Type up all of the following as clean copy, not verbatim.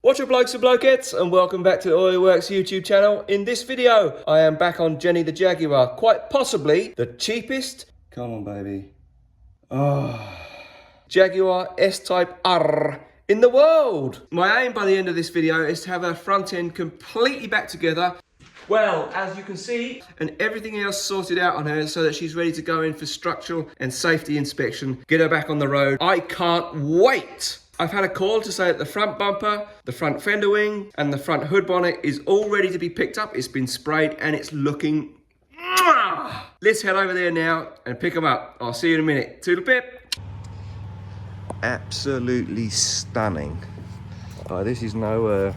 What's up, blokes and blokettes, and welcome back to the Oilworks YouTube channel. In this video, I am back on Jenny the Jaguar, quite possibly the cheapest, come on baby, Jaguar S-Type R in the world. My aim by the end of this video is to have her front end completely back together, well, as you can see, and everything else sorted out on her so that she's ready to go in for structural and safety inspection, get her back on the road. I can't wait. I've had a call to say that the front bumper, the front fender wing, and the front hood bonnet is all ready to be picked up. It's been sprayed and it's looking... Let's head over there now and pick them up. I'll see you in a minute. Toodle pip. Absolutely stunning. Oh, this is no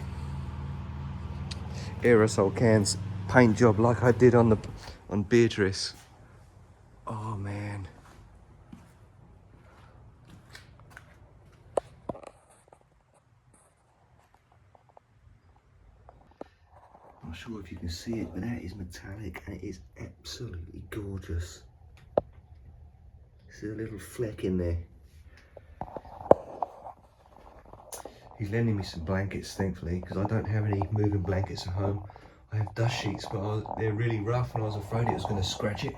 aerosol cans paint job like I did on Beatrice. Oh man. I'm not sure if you can see it, but that is metallic and it is absolutely gorgeous. See a little fleck in there. He's lending me some blankets, thankfully, because I don't have any moving blankets at home. I have dust sheets, but they're really rough and I was afraid it was going to scratch it.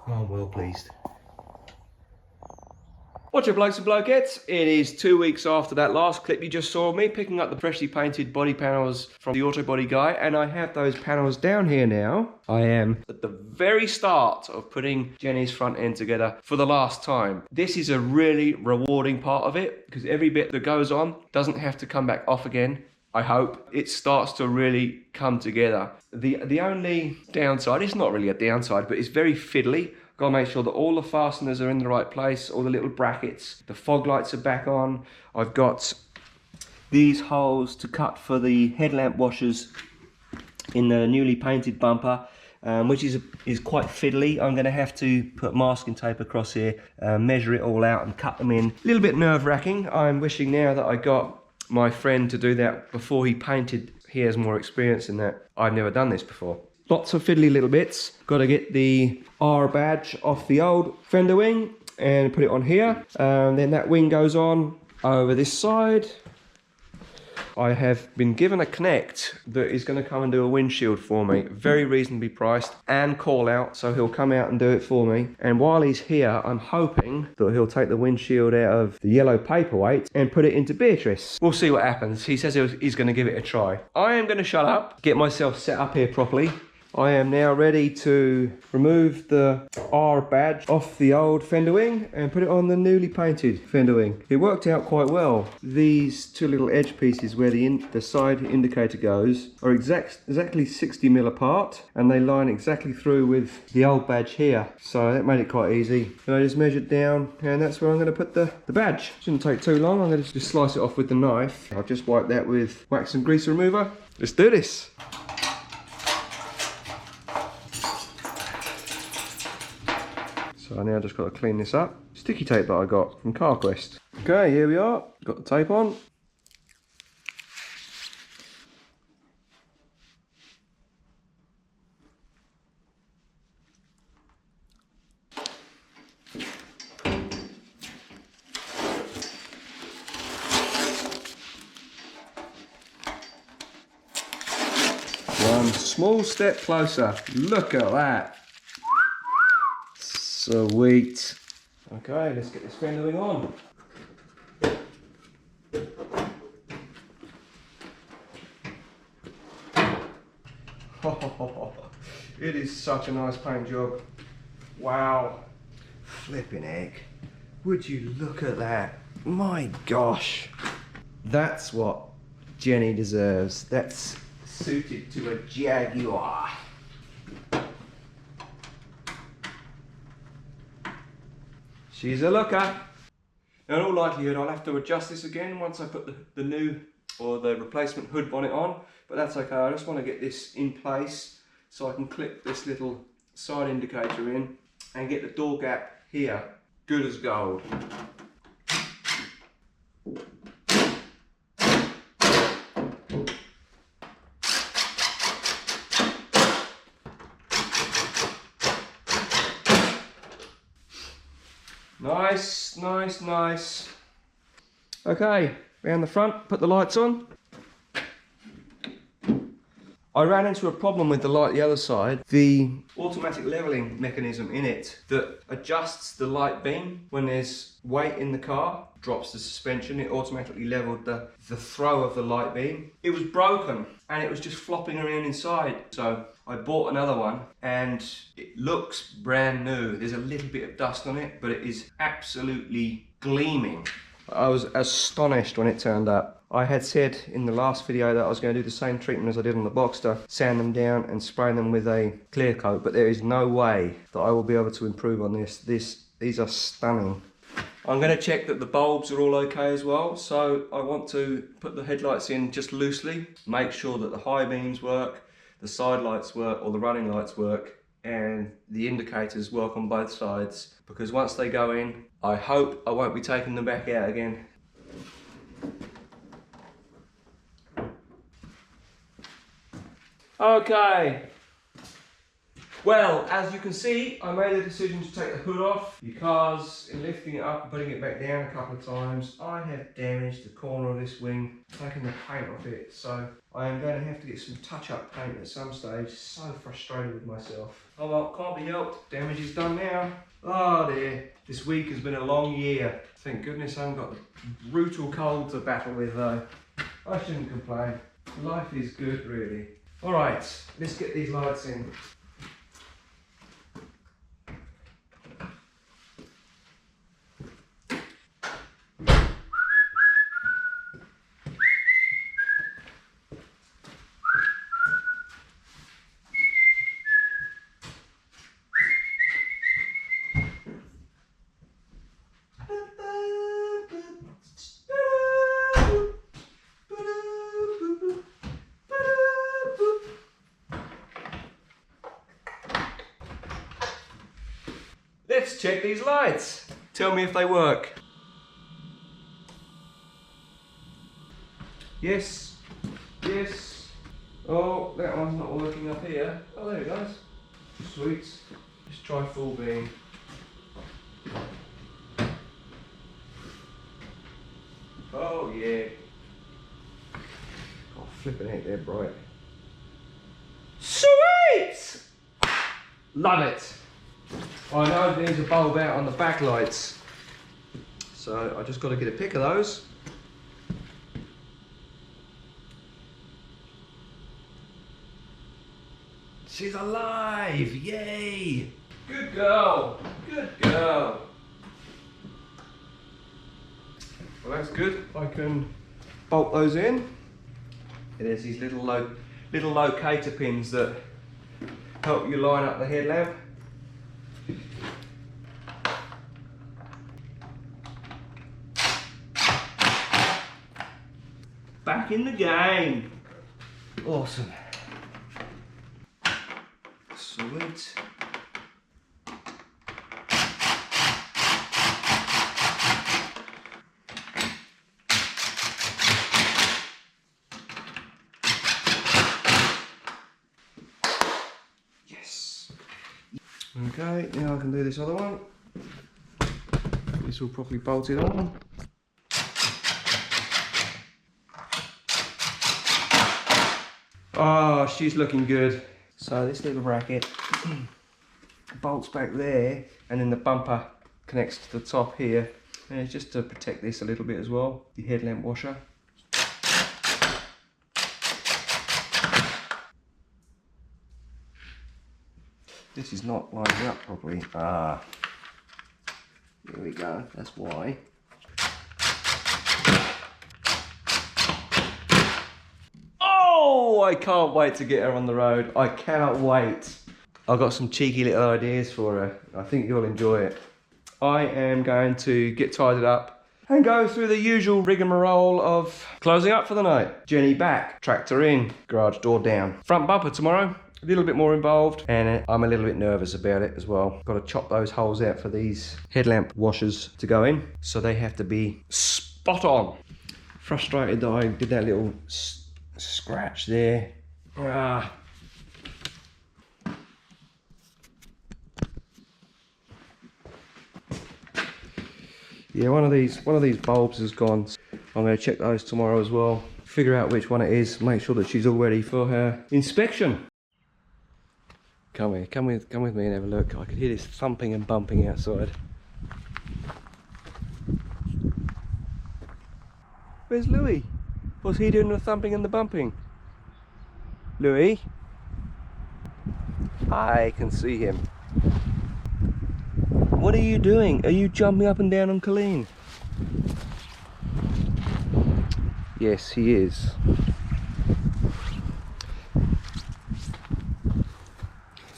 Oh, I'm well pleased. What's up, blokes and blokettes? It is 2 weeks after that last clip you just saw me picking up the freshly painted body panels from the auto body guy, and I have those panels down here now. I am at the very start of putting Jenny's front end together for the last time. This is a really rewarding part of it because every bit that goes on doesn't have to come back off again. I hope it starts to really come together. The only downside, it's not really a downside, but it's very fiddly. Got to make sure that all the fasteners are in the right place, all the little brackets, the fog lights are back on. I've got these holes to cut for the headlamp washers in the newly painted bumper, which is quite fiddly. I'm going to have to put masking tape across here, measure it all out and cut them in. A little bit nerve-wracking. I'm wishing now that I got my friend to do that before he painted. He has more experience in that. I've never done this before. Lots of fiddly little bits. Got to get the R badge off the old fender wing and put it on here. Then that wing goes on over this side. I have been given a Connect that is going to come and do a windshield for me. Very reasonably priced and call out, so he'll come out and do it for me. And while he's here, I'm hoping that he'll take the windshield out of the yellow paperweight and put it into Beatrice. We'll see what happens. He says he's going to give it a try. I am going to shut up, get myself set up here properly. I am now ready to remove the R badge off the old fender wing and put it on the newly painted fender wing. It worked out quite well. These two little edge pieces where the side indicator goes are exactly 60mm apart, and they line exactly through with the old badge here. So that made it quite easy. And I just measured down, and that's where I'm going to put the badge. Shouldn't take too long. I'm going to just slice it off with the knife. I've just wiped that with wax and grease remover. Let's do this. So I now just got to clean this up. Sticky tape that I got from CarQuest. Okay, here we are. Got the tape on. One small step closer. Look at that. Sweet. Okay, let's get this fender wing on. It is such a nice paint job. Wow. Flipping heck. Would you look at that? My gosh. That's what Jenny deserves. That's suited to a Jaguar. She's a looker. In all likelihood, I'll have to adjust this again once I put the new or the replacement hood bonnet on, but that's okay. I just want to get this in place so I can clip this little side indicator in and get the door gap here good as gold. Nice, nice, nice. Okay, around the front, put the lights on. I ran into a problem with the light the other side. The automatic leveling mechanism in it that adjusts the light beam when there's weight in the car, drops the suspension, it automatically leveled the throw of the light beam. It was broken and it was just flopping around inside. So I bought another one and it looks brand new. There's a little bit of dust on it, but it is absolutely gleaming. I was astonished when it turned up. I had said in the last video that I was going to do the same treatment as I did on the Boxster, sand them down and spray them with a clear coat, but there is no way that I will be able to improve on this. These are stunning. I'm going to check that the bulbs are all okay as well, so I want to put the headlights in just loosely, make sure that the high beams work, the side lights work, or the running lights work, and the indicators work on both sides, because once they go in, I hope I won't be taking them back out again. Okay, well, as you can see, I made the decision to take the hood off because in lifting it up and putting it back down a couple of times, I have damaged the corner of this wing, taking the paint off it. So I am going to have to get some touch-up paint at some stage. So frustrated with myself. Oh well, can't be helped. Damage is done now. Oh dear, this week has been a long year. Thank goodness I haven't got the brutal cold to battle with though. I shouldn't complain. Life is good really. Alright, let's get these lights in. Let's check these lights. Tell me if they work. Yes, yes. Oh, that one's not working up here. Oh, there it goes. Sweet. Let's try full beam. Oh yeah. Oh, flipping heck, they're bright. Sweet! Love it. I know there's a bulb out on the back lights, so I just got to get a pick of those. She's alive! Yay! Good girl! Good girl! Well, that's good. I can bolt those in. And there's these little locator pins that help you line up the headlamp. Back in the game. Awesome. Sweet. Yes. Okay, now I can do this other one. This will properly bolt it on. Oh, she's looking good. So this little bracket bolts back there, and then the bumper connects to the top here. And it's just to protect this a little bit as well, the headlamp washer. This is not lining up properly. Ah, there we go, that's why. Oh, I can't wait to get her on the road. I cannot wait. I've got some cheeky little ideas for her. I think you'll enjoy it. I am going to get tidied up and go through the usual rigmarole of closing up for the night. Journey back, tractor in, garage door down. Front bumper tomorrow, a little bit more involved, and I'm a little bit nervous about it as well. Got to chop those holes out for these headlamp washers to go in, so they have to be spot on. Frustrated that I did that little scratch there. Ah. Yeah, one of these bulbs has gone. I'm going to check those tomorrow as well. Figure out which one it is, make sure that she's all ready for her inspection. Come here, come with me and have a look. I can hear this thumping and bumping outside. Where's Louis? What's he doing the thumping and the bumping? Louis? I can see him. What are you doing? Are you jumping up and down on Colleen? Yes, he is.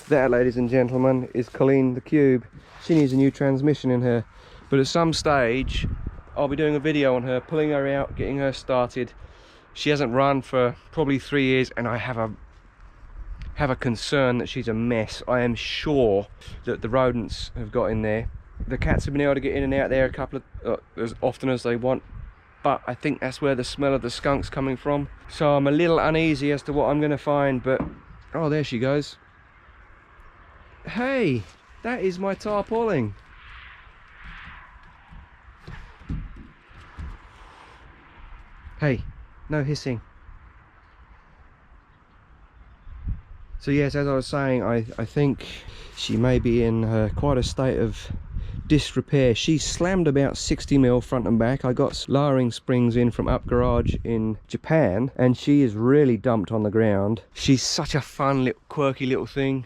That, ladies and gentlemen, is Colleen the Cube. She needs a new transmission in her. But at some stage, I'll be doing a video on her, pulling her out, getting her started. She hasn't run for probably 3 years, and I have a concern that she's a mess. I am sure that the rodents have got in there. The cats have been able to get in and out there a couple of as often as they want, but I think that's where the smell of the skunk's coming from. So I'm a little uneasy as to what I'm going to find. But oh, there she goes. Hey, that is my tarpauling. Hey, no hissing. So yes, as I was saying, I think she may be in quite a state of disrepair. She slammed about 60mm front and back. I got lowering springs in from Up Garage in Japan, and she is really dumped on the ground. She's such a fun, little, quirky little thing.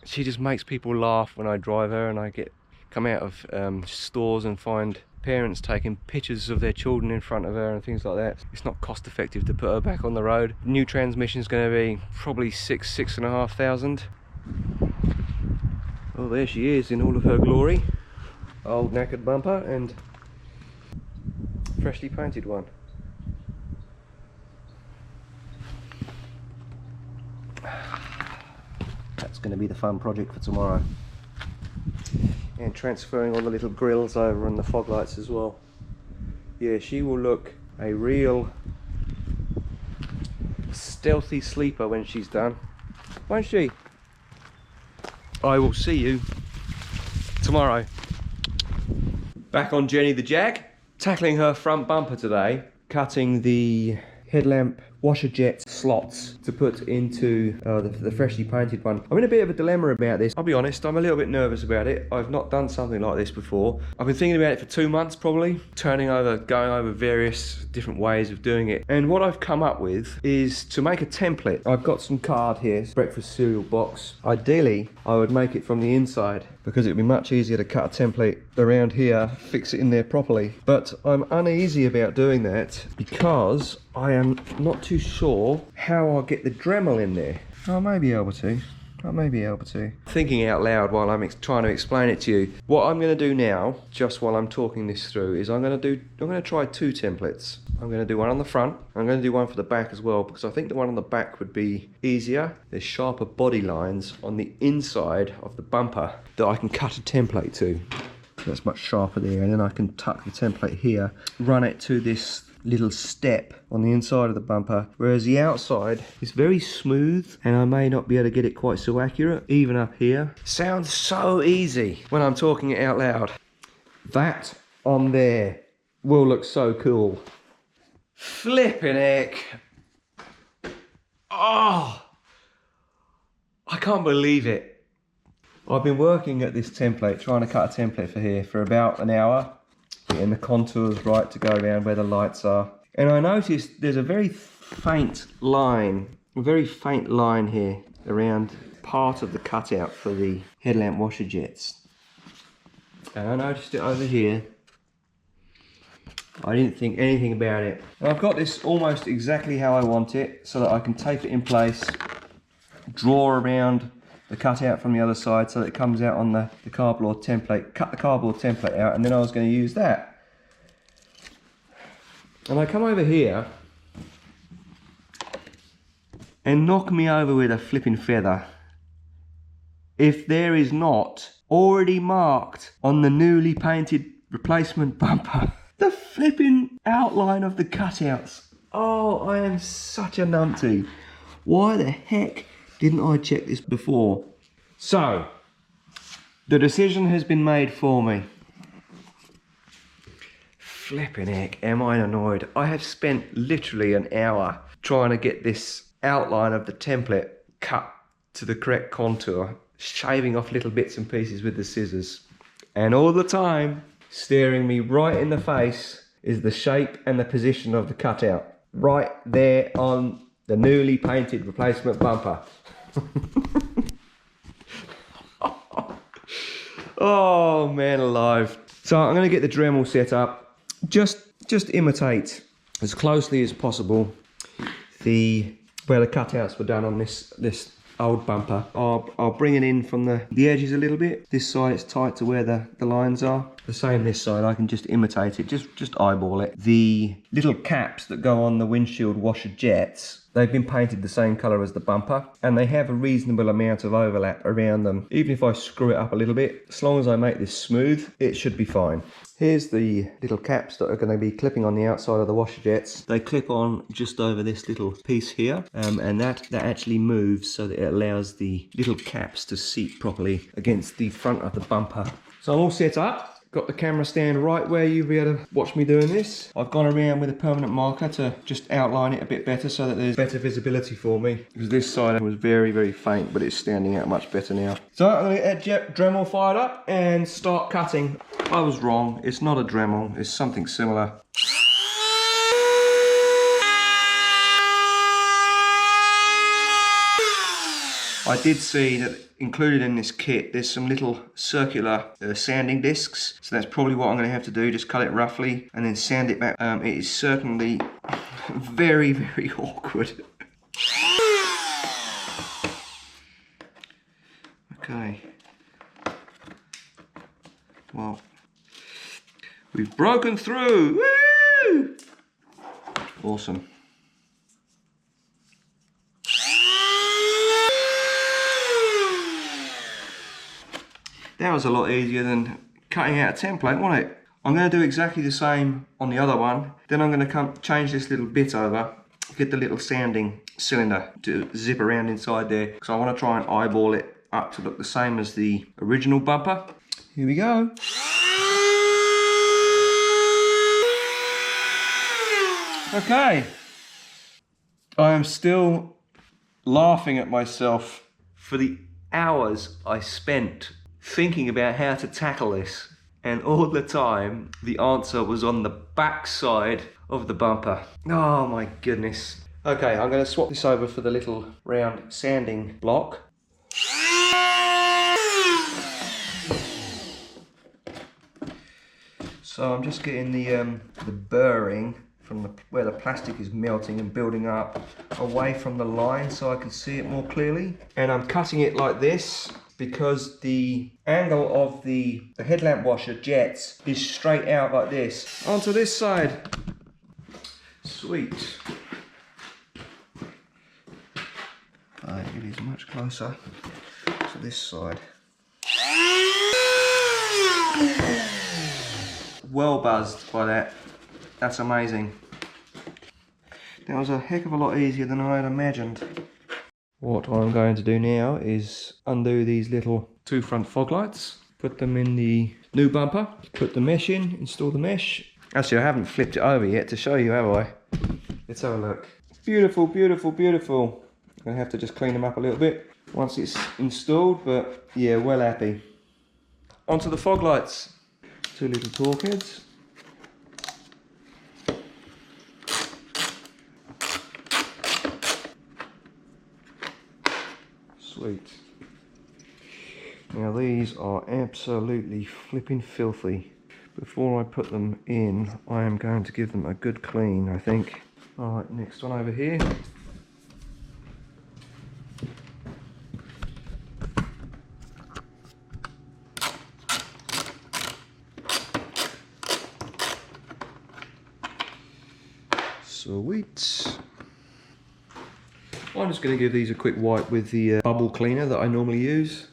She just makes people laugh when I drive her, and I come out of stores and find parents taking pictures of their children in front of her and things like that. It's not cost effective to put her back on the road. New transmission is going to be probably $6,500. Oh, there she is in all of her glory. Old knackered bumper and freshly painted one. That's going to be the fun project for tomorrow. And transferring all the little grills over and the fog lights as well. Yeah, she will look a real stealthy sleeper when she's done, won't she? I will see you tomorrow. Back on Jenny the Jag, tackling her front bumper today, cutting the headlamp washer jet slots to put into the freshly painted one. I'm in a bit of a dilemma about this. I'll be honest, I'm a little bit nervous about it. I've not done something like this before. I've been thinking about it for 2 months probably, going over various different ways of doing it. And what I've come up with is to make a template. I've got some card here, breakfast cereal box. Ideally, I would make it from the inside because it would be much easier to cut a template around here, fix it in there properly. But I'm uneasy about doing that because I am not too sure how I'll get the Dremel in there. I may be able to. Thinking out loud while I'm trying to explain it to you. What I'm going to do now, just while I'm talking this through, is I'm going to try 2 templates. I'm going to do one on the front. I'm going to do one for the back as well, because I think the one on the back would be easier. There's sharper body lines on the inside of the bumper that I can cut a template to. That's much sharper there, and then I can tuck the template here, run it to this little step on the inside of the bumper, whereas the outside is very smooth and I may not be able to get it quite so accurate, even up here. Sounds so easy when I'm talking it out loud. That on there will look so cool. Flippin' heck. Oh, I can't believe it. I've been working at this template, trying to cut a template for here for about an hour. Getting the contours right to go around where the lights are. And I noticed there's a very faint line here around part of the cutout for the headlamp washer jets. And I noticed it over here. I didn't think anything about it. And I've got this almost exactly how I want it, so that I can tape it in place, draw around the cutout from the other side so that it comes out on the cardboard template, cut the cardboard template out, and then I was going to use that. And I come over here and knock me over with a flipping feather if there is not already marked on the newly painted replacement bumper the flipping outline of the cutouts. Oh, I am such a numpty. Why the heck didn't I check this before? So, The decision has been made for me. Flipping heck, am I annoyed. I have spent literally an hour trying to get this outline of the template cut to the correct contour, shaving off little bits and pieces with the scissors. And all the time, staring me right in the face is the shape and the position of the cutout. Right there on the newly painted replacement bumper. Oh man alive. So I'm going to get the Dremel set up. Just imitate as closely as possible where the cutouts were done on this old bumper. I'll bring it in from the edges a little bit. This side it's tight to where the lines are. The same this side, I can just imitate it, just eyeball it. The little caps that go on the windshield washer jets, they've been painted the same colour as the bumper, and they have a reasonable amount of overlap around them. Even if I screw it up a little bit, as long as I make this smooth, it should be fine. Here's the little caps that are going to be clipping on the outside of the washer jets. They clip on just over this little piece here, and that actually moves so that it allows the little caps to seat properly against the front of the bumper. So I'm all set up. Got the camera stand right where you'll be able to watch me doing this. I've gone around with a permanent marker to just outline it a bit better so that there's better visibility for me. Because this side was very, very faint, but it's standing out much better now. So I'm going to get Dremel fired up and start cutting. I was wrong, it's not a Dremel, it's something similar. I did see that included in this kit there's some little circular sanding discs, so that's probably what I'm going to have to do, just cut it roughly and then sand it back. It is certainly very, very awkward. Okay, well, we've broken through. Woo! Awesome. That was a lot easier than cutting out a template, wasn't it? I'm going to do exactly the same on the other one. Then I'm going to change this little bit over, get the little sanding cylinder to zip around inside there, because I want to try and eyeball it up to look the same as the original bumper. Here we go. Okay. I am still laughing at myself for the hours I spent thinking about how to tackle this, and all the time the answer was on the back side of the bumper. Oh my goodness. Okay, I'm going to swap this over for the little round sanding block. So I'm just getting the burring from where the plastic is melting and building up away from the line so I can see it more clearly, and I'm cutting it like this because the angle of the headlamp washer jets is straight out like this. Onto this side. Sweet. It is much closer to this side. Well buzzed by that. That's amazing. That was a heck of a lot easier than I had imagined. What I'm going to do now is undo these little two front fog lights, put them in the new bumper, put the mesh in, install the mesh. Actually, I haven't flipped it over yet to show you, have I? Let's have a look. Beautiful, beautiful, beautiful. I'm going to have to just clean them up a little bit once it's installed, but yeah, well happy. Onto the fog lights. Two little torque heads. Sweet. Now these are absolutely flipping filthy. Before I put them in, I am going to give them a good clean, I think. Alright, next one over here. Sweet. I'm just going to give these a quick wipe with the bubble cleaner that I normally use.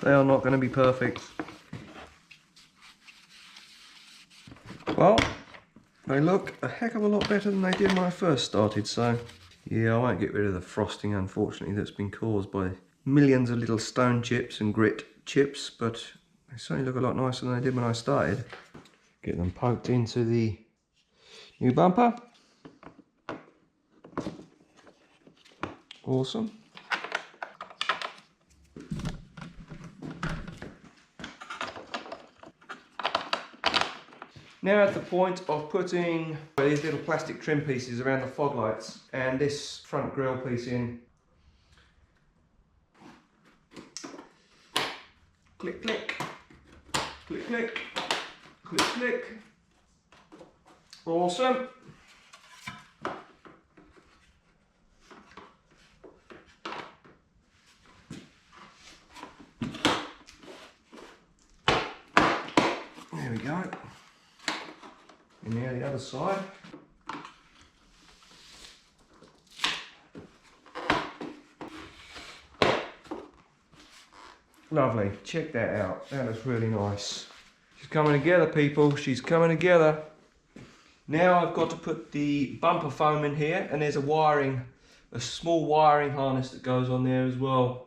They are not going to be perfect. Well, They look a heck of a lot better than they did when I first started, so yeah, I won't get rid of the frosting, unfortunately, that's been caused by millions of little stone chips and grit chips, but they certainly look a lot nicer than they did when I started. Get them poked into the new bumper. Awesome. Now at the point of putting these little plastic trim pieces around the fog lights and this front grille piece in. Click, click, click, click, click, click. Awesome. There we go. And now the other side. Lovely, check that out. That looks really nice. She's coming together, people. She's coming together. Now I've got to put the bumper foam in here, and there's a small wiring harness that goes on there as well.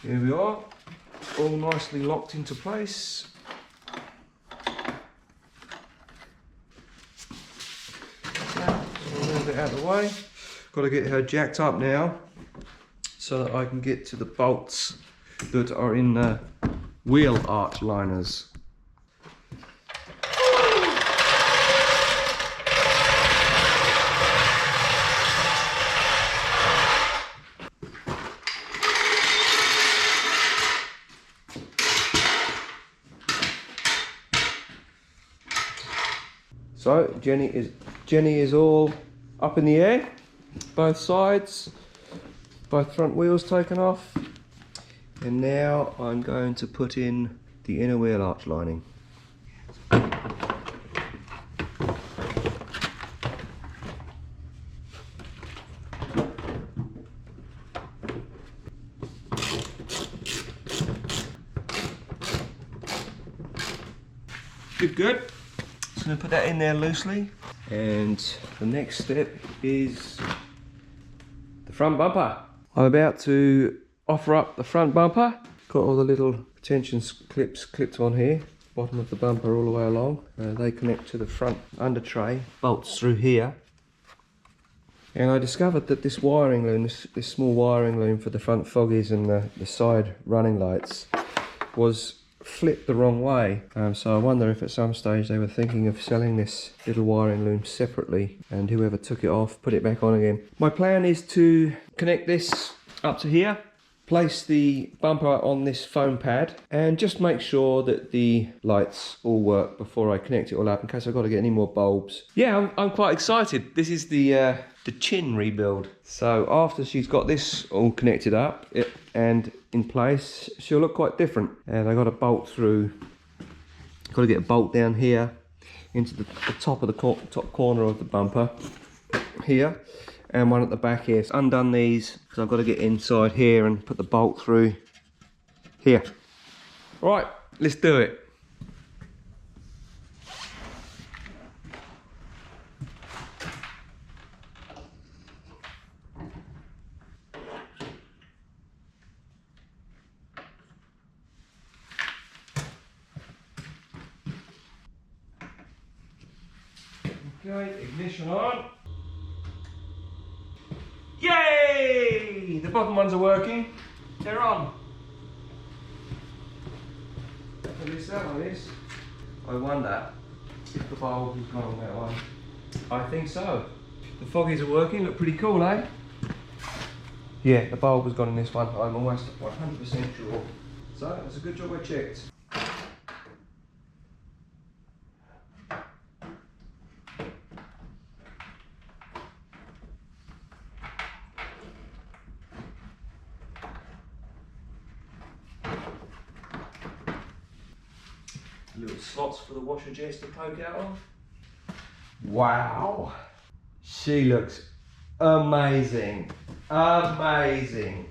Here we are, all nicely locked into place. Now, a little bit out of the way. Got to get her jacked up now so that I can get to the bolts that are in the wheel arch liners. So Jenny is all up in the air, both sides, both front wheels taken off, and now I'm going to put in the inner wheel arch lining. Good. Just going to put that in there loosely, and the next step is the front bumper. I'm about to offer up the front bumper. Got all the little tension clips clipped on here, bottom of the bumper all the way along. They connect to the front under tray, bolts through here. And I discovered that this wiring loom, this small wiring loom for the front foggies and the side running lights, was flipped the wrong way, so I wonder if at some stage they were thinking of selling this little wiring loom separately, and whoever took it off put it back on again. My plan is to connect this up to here, place the bumper on this foam pad, and just make sure that the lights all work before I connect it all up, in case I've got to get any more bulbs. Yeah, I'm quite excited. This is the chin rebuild. So after she's got this all connected up and in place, she'll look quite different. And I got to bolt through, got to get a bolt down here into the top of the top corner of the bumper here, and one at the back here. So undone these because I've got to get inside here and put the bolt through here. Right, let's do it. Okay, ignition on. Yay! The bottom ones are working. They're on. At least that one is. I wonder if the bulb has gone on that one. I think so. The foggies are working, look pretty cool, eh? Yeah, the bulb has gone in this one. I'm almost 100% sure. So, it's a good job I checked. Little slots for the washer jets to poke out of. Wow, she looks amazing, amazing.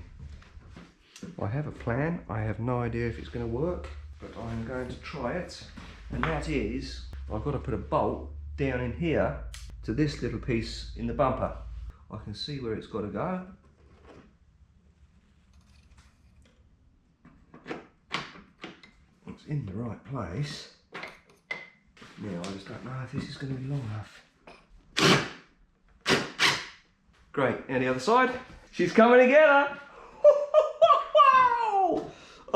I have a plan. I have no idea if it's going to work, but I'm going to try it. And that is, I've got to put a bolt down in here to this little piece in the bumper. I can see where it's got to go. It's in the right place. Now I just don't know if this is going to be long enough. Great, and the other side. She's coming together.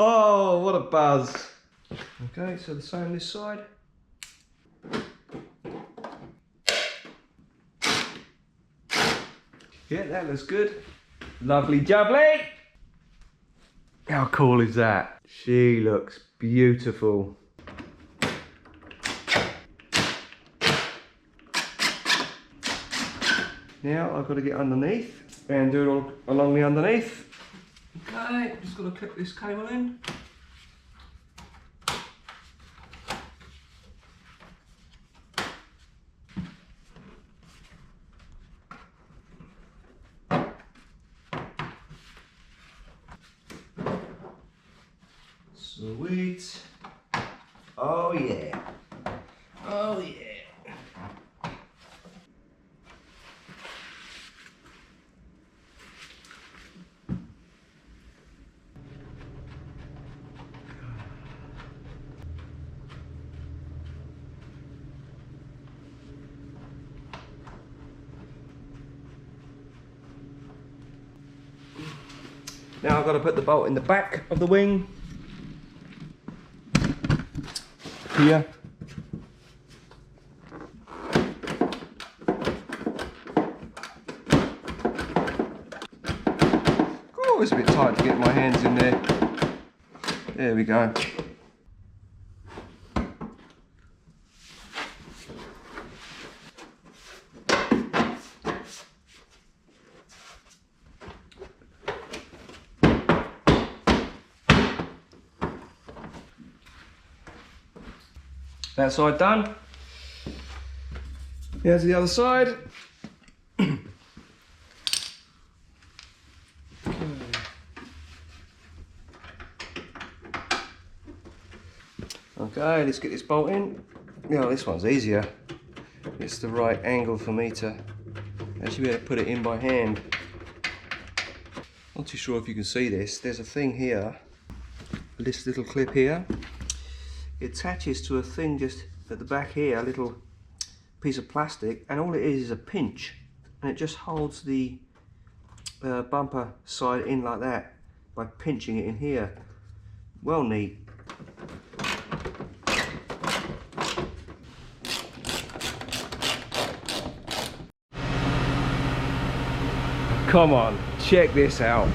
Oh, what a buzz. Okay, so the same this side. Yeah, that looks good. Lovely jubbly. How cool is that? She looks beautiful. Now I've got to get underneath and do it all along the underneath. Okay, just got to clip this cable in. Sweet. Oh yeah. Oh yeah. Now I've got to put the bolt in the back of the wing. Here. Oh, it's a bit tight to get my hands in there. There we go. That side done. Here's the other side. Okay, let's get this bolt in. Yeah, this one's easier. It's the right angle for me to actually be able to put it in by hand. Not too sure if you can see this. There's a thing here, this little clip here. It attaches to a thing just at the back here, a little piece of plastic, and all it is a pinch, and it just holds the bumper side in like that by pinching it in here. Well neat. Come on, check this out.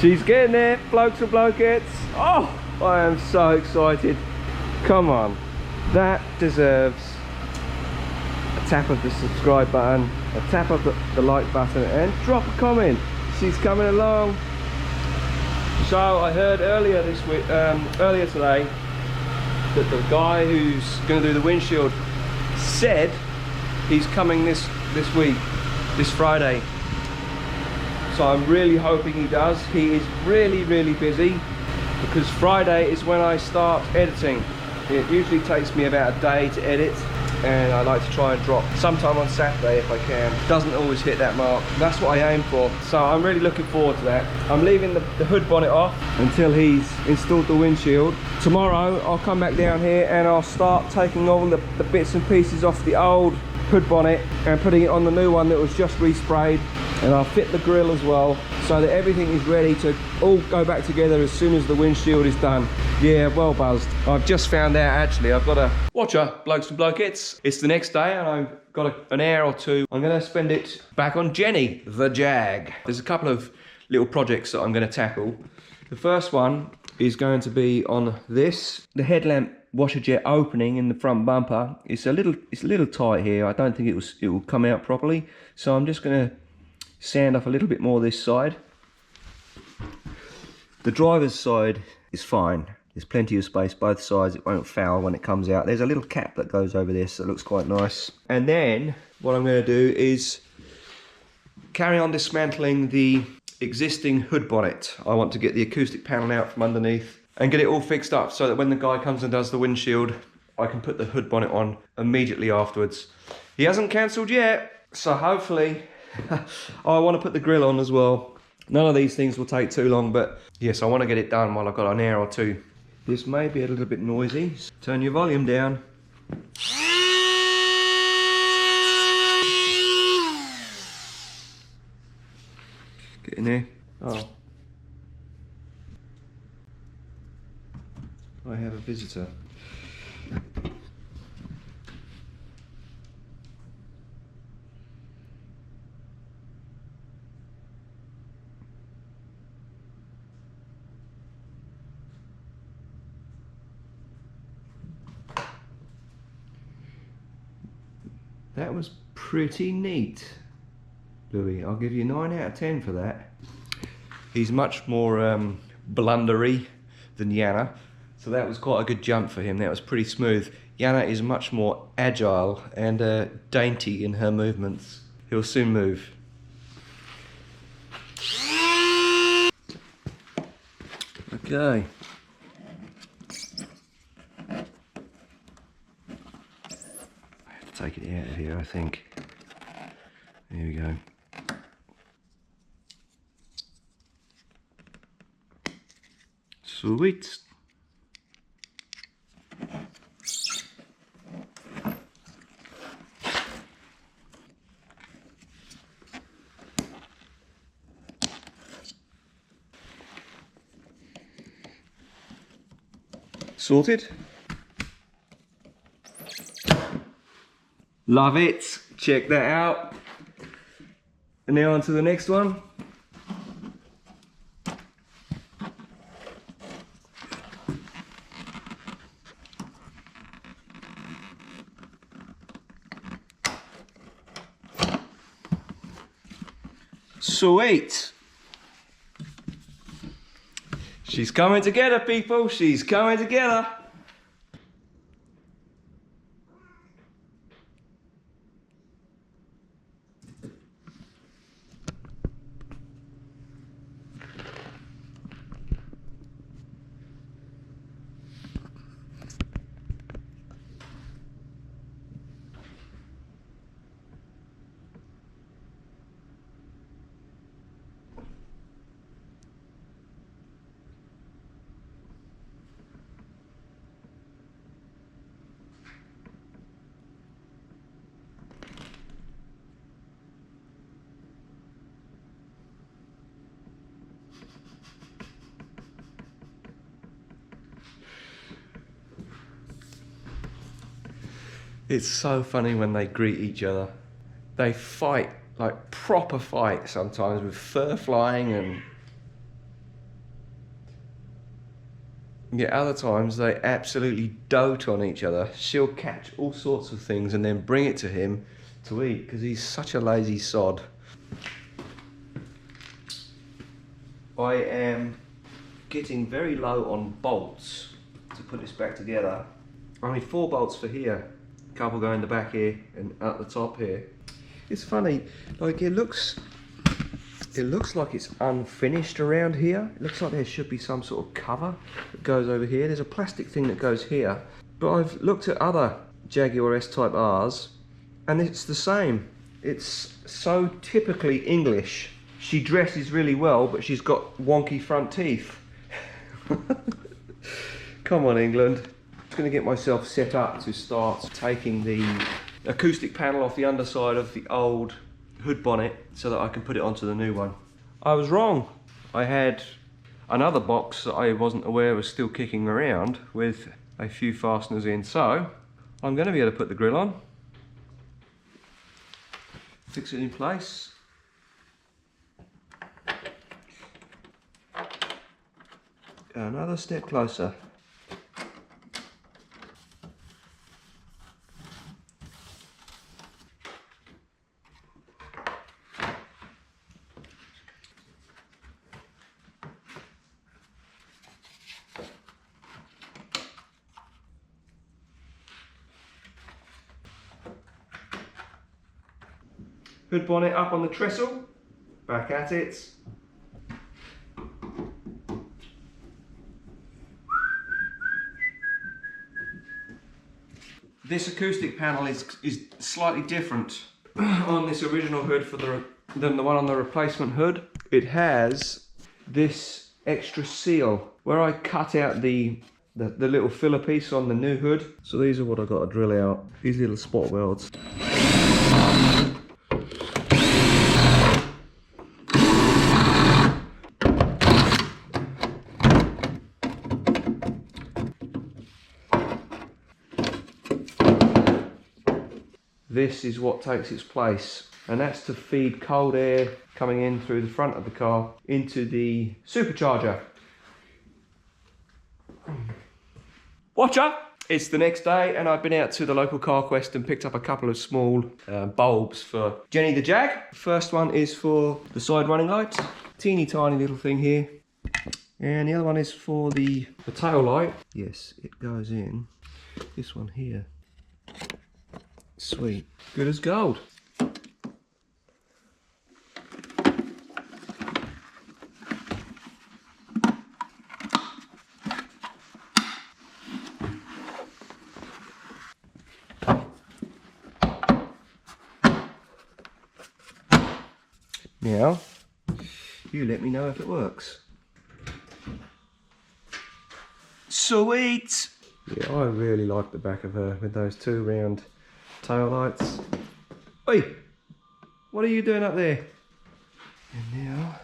She's getting there, blokes and blokettes. Oh, I am so excited. Come on, that deserves a tap of the subscribe button, a tap of the like button, and drop a comment. She's coming along. So I heard earlier this week, earlier today, that the guy who's going to do the windshield said he's coming this week, this Friday. So I'm really hoping he does. He is really busy because Friday is when I start editing. It usually takes me about a day to edit, and I like to try and drop sometime on Saturday if I can. Doesn't always hit that mark. That's what I aim for. So I'm really looking forward to that. I'm leaving the hood bonnet off until he's installed the windshield. Tomorrow I'll come back down here and I'll start taking all the bits and pieces off the old hood bonnet and putting it on the new one that was just resprayed. And I'll fit the grill as well, so that everything is ready to all go back together as soon as the windshield is done. Yeah, well buzzed. I've just found out actually I've got a watcher, blokes and blokettes. It's the next day and I've got an hour or two. I'm going to spend it back on Jenny, the Jag. There's a couple of little projects that I'm going to tackle. The first one is going to be on this. The headlamp washer jet opening in the front bumper. It's a little tight here. I don't think it will come out properly. So I'm just going to sand off a little bit more this side, The driver's side is fine. There's plenty of space both sides. It won't foul when it comes out. There's a little cap that goes over this that looks quite nice. And then what I'm going to do is carry on dismantling the existing hood bonnet. I want to get the acoustic panel out from underneath and get it all fixed up so that when the guy comes and does the windshield, I can put the hood bonnet on immediately afterwards. He hasn't cancelled yet, so hopefully I want to put the grill on as well. None of these things will take too long, but yes, I want to get it done while I've got an hour or two. This may be a little bit noisy. Turn your volume down. Get in there. Oh. I have a visitor. That was pretty neat, Louis. I'll give you 9 out of 10 for that. He's much more blundery than Yana, so that was quite a good jump for him. That was pretty smooth. Yana is much more agile and dainty in her movements. He'll soon move. Okay. Take it out of here, I think. There we go. Sweet. Sorted. Love it. Check that out. And now on to the next one. Sweet. She's coming together, people. She's coming together. It's so funny when they greet each other. They fight, like proper fight sometimes, with fur flying, and yet other times they absolutely dote on each other. She'll catch all sorts of things and then bring it to him to eat because he's such a lazy sod. I am getting very low on bolts to put this back together. I need 4 bolts for here. Couple go in the back here and at the top here. It's funny, like it looks like it's unfinished around here. It looks like there should be some sort of cover that goes over here. There's a plastic thing that goes here, but I've looked at other Jaguar S-Type Rs and it's the same. It's so typically English. She dresses really well, but she's got wonky front teeth. Come on, England. I'm going to get myself set up to start taking the acoustic panel off the underside of the old hood bonnet so that I can put it onto the new one. I was wrong. I had another box that I wasn't aware was still kicking around with a few fasteners in, so I'm going to be able to put the grill on, fix it in place. Another step closer. hood bonnet up on the trestle, back at it. This acoustic panel is slightly different on this original hood than the one on the replacement hood. It has this extra seal where I cut out the little filler piece on the new hood. So these are what I've got to drill out, these little spot welds. This is what takes its place, and that's to feed cold air coming in through the front of the car into the supercharger. Watcher! It's the next day and I've been out to the local car quest and picked up a couple of small bulbs for Jenny the Jag. First one is for the side running light, teeny tiny little thing here. And the other one is for the tail light. Yes, it goes in this one here. Sweet. Good as gold. Now, you let me know if it works. Sweet! Yeah, I really like the back of her with those two round tail lights. Oi! What are you doing up there? And now...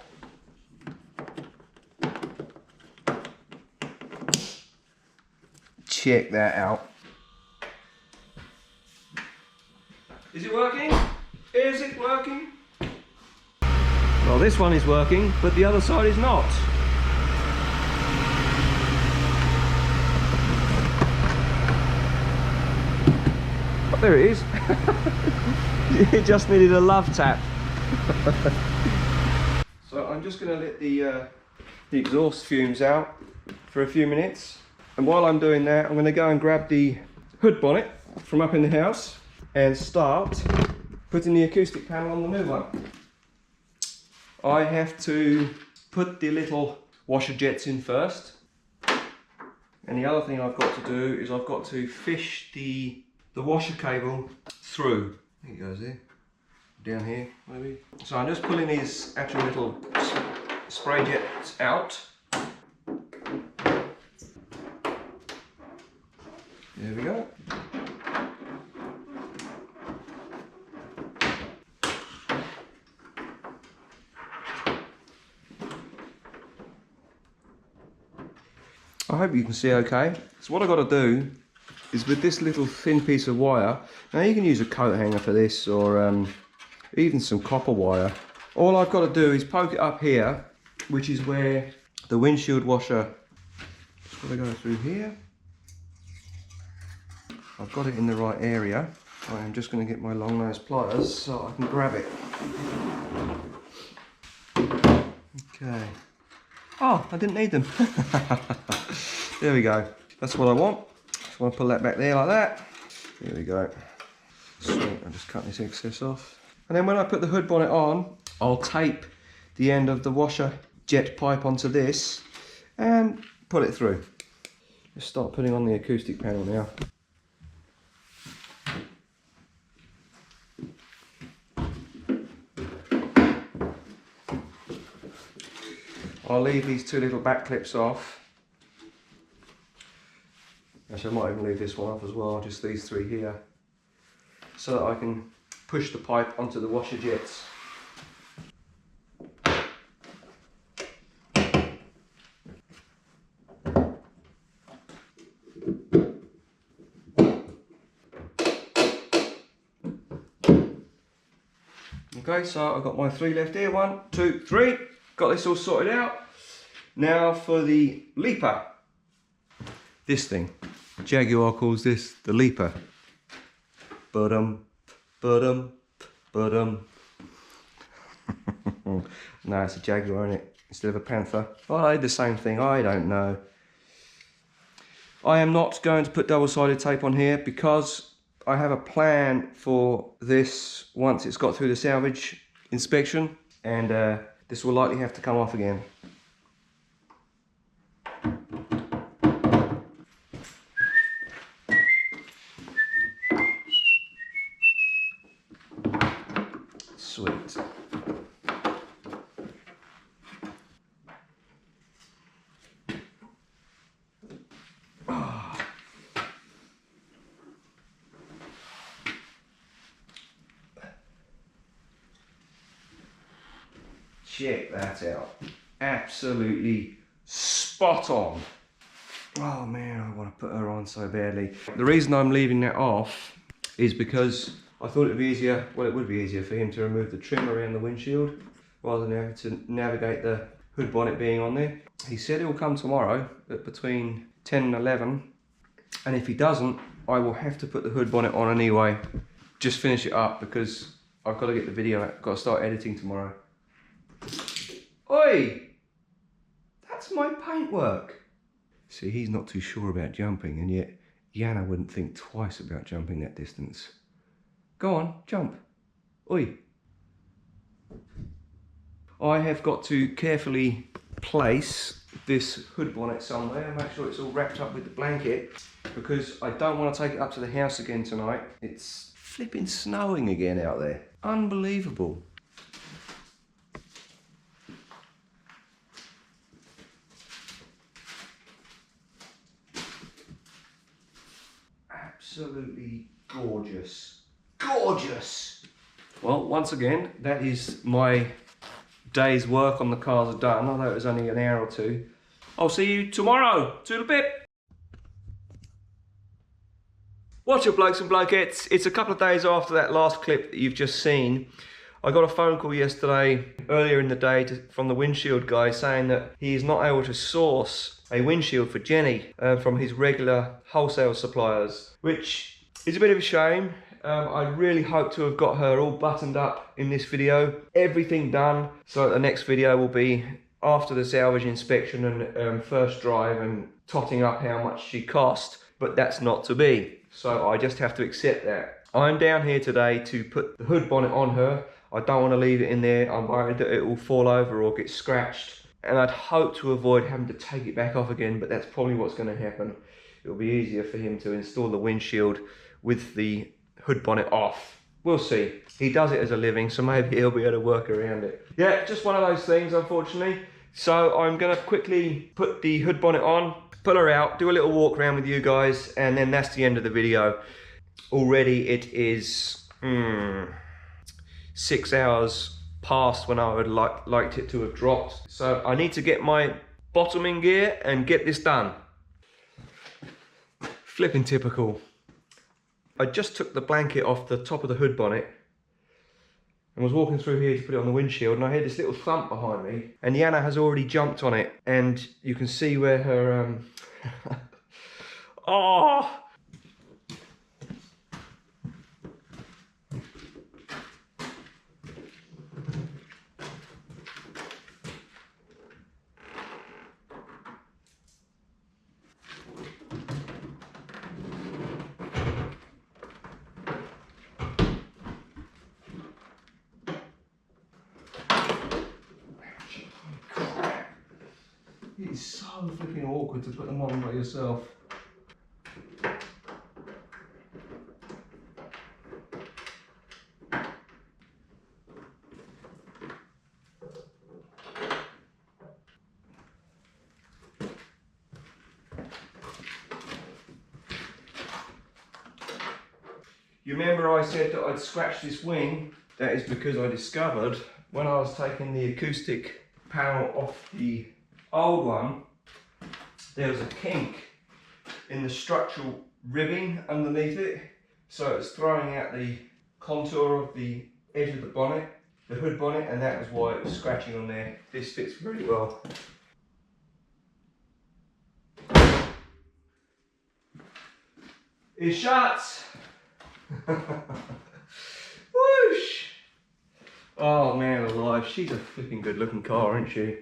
check that out. Is it working? Is it working? Well, this one is working, but the other side is not. Oh, there it is. It just needed a love tap. So I'm just going to let the exhaust fumes out for a few minutes. And while I'm doing that, I'm going to go and grab the hood bonnet from up in the house and start putting the acoustic panel on the new one. I have to put the little washer jets in first, and the other thing I've got to do is I've got to fish the washer cable through. I think it goes there, down here maybe. So I'm just pulling these actual little spray jets out. There we go. I hope you can see okay. So what I've got to do is with this little thin piece of wire, now you can use a coat hanger for this or even some copper wire. All I've got to do is poke it up here, which is where the windshield washer, just got to go through here. I've got it in the right area. I'm just going to get my long nose pliers so I can grab it. Okay. Oh, I didn't need them. There we go. That's what I want. Just want to pull that back there like that. There we go. Sweet. I'll just cut this excess off. And then when I put the hood bonnet on, I'll tape the end of the washer jet pipe onto this and pull it through. Let's start putting on the acoustic panel now. I'll leave these two little back clips off. Actually, I might even leave this one off as well, just these three here, so that I can push the pipe onto the washer jets. Okay, so I've got my three left here, 1, 2, 3. Got this all sorted out. Now for the leaper. This thing. Jaguar calls this the leaper. Ba-dum, ba-dum, ba-dum. No, it's a Jaguar, isn't it? Instead of a Panther. Oh, I did the same thing, I don't know. I am not going to put double-sided tape on here because I have a plan for this once it's got through the salvage inspection, and this will likely have to come off again. Sweet. Check that out. Absolutely spot on. Oh man, I want to put her on so badly. The reason I'm leaving that off is because I thought it would be easier, well it would be easier for him to remove the trim around the windshield rather than having to navigate the hood bonnet being on there. He said he'll come tomorrow at between 10 and 11, and if he doesn't, I will have to put the hood bonnet on anyway. Just finish it up because I've got to get the video out. I've got to start editing tomorrow. Oi! That's my paintwork. See, he's not too sure about jumping, and yet Yana wouldn't think twice about jumping that distance. Go on, jump. Oi. I have got to carefully place this hood bonnet somewhere and make sure it's all wrapped up with the blanket, because I don't want to take it up to the house again tonight. It's flipping snowing again out there. Unbelievable. Absolutely gorgeous. Gorgeous! Well, once again, that is my day's work on the cars are done, although it was only an hour or two. I'll see you tomorrow. Toodle pip! What's up, blokes and blokettes? It's a couple of days after that last clip that you've just seen. I got a phone call yesterday, earlier in the day, from the Windshield guy saying that he is not able to source a windshield for Jenny from his regular wholesale suppliers, which is a bit of a shame. I really hope to have got her all buttoned up in this video, everything done, so the next video will be after the salvage inspection and first drive and totting up how much she cost, but that's not to be, so I just have to accept that. I'm down here today to put the hood bonnet on her. I don't want to leave it in there. I'm worried that it will fall over or get scratched, and I'd hope to avoid having to take it back off again, but that's probably what's going to happen. It'll be easier for him to install the windshield with the hood bonnet off. We'll see. He does it as a living, so maybe he'll be able to work around it. Yeah, just one of those things, unfortunately. So I'm going to quickly put the hood bonnet on, pull her out, do a little walk around with you guys, and then that's the end of the video. Already it is 6 hours past when I would liked it to have dropped. So I need to get my bottom in gear and get this done. Flipping typical. I just took the blanket off the top of the hood bonnet and was walking through here to put it on the windshield, and I heard this little thump behind me, and Yana has already jumped on it, and you can see where her oh! It's so flipping awkward to put them on by yourself. You remember I said that I'd scratched this wing? That is because I discovered when I was taking the acoustic panel off the old one, there was a kink in the structural ribbing underneath it, so it's throwing out the contour of the edge of the bonnet, the hood bonnet, and that was why it was scratching on there. This fits very well. It shuts! Whoosh! Oh man alive, she's a flipping good looking car, isn't she?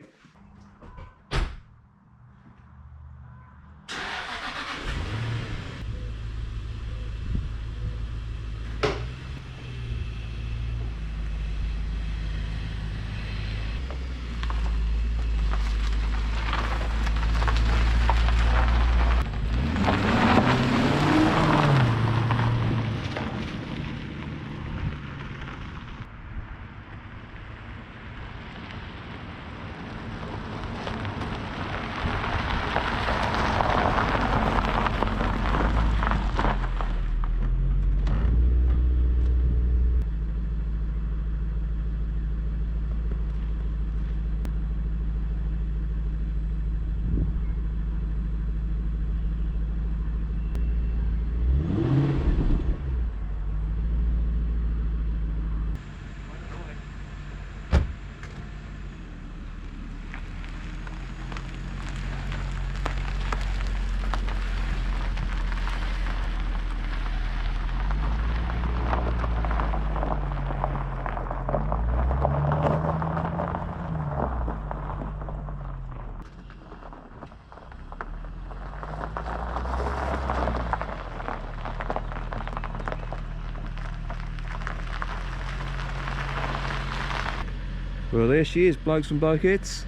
Well, there she is, Blokes and Blokettes.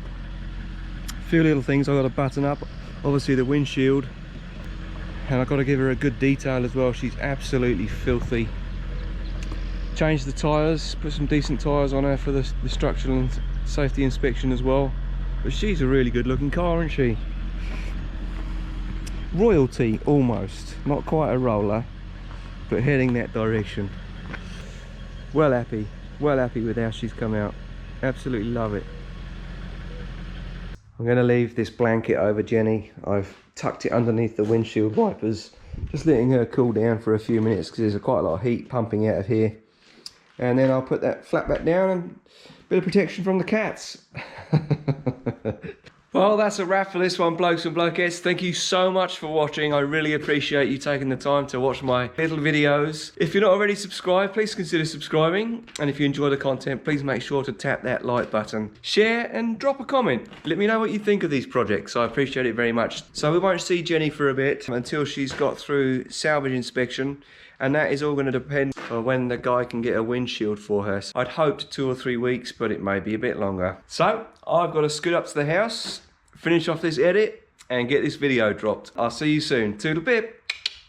A few little things I've got to button up. Obviously the windshield. And I've got to give her a good detail as well. She's absolutely filthy. Change the tyres, put some decent tyres on her for the structural and safety inspection as well. But she's a really good looking car, isn't she? Royalty, almost. Not quite a roller, but heading that direction. Well happy with how she's come out. Absolutely love it. I'm going to leave this blanket over Jenny. I've tucked it underneath the windshield wipers, just letting her cool down for a few minutes because there's quite a lot of heat pumping out of here. And then I'll put that flat back down and a bit of protection from the cats. Well, that's a wrap for this one, Blokes and Blokettes. Thank you so much for watching. I really appreciate you taking the time to watch my little videos. If you're not already subscribed, please consider subscribing. And if you enjoy the content, please make sure to tap that like button. Share and drop a comment. Let me know what you think of these projects. I appreciate it very much. So we won't see Jenny for a bit until she's got through salvage inspection. And that is all going to depend on when the guy can get a windshield for her. So I'd hoped 2 or 3 weeks, but it may be a bit longer. So I've got to scoot up to the house, finish off this edit, and get this video dropped. I'll see you soon. Toodle pip.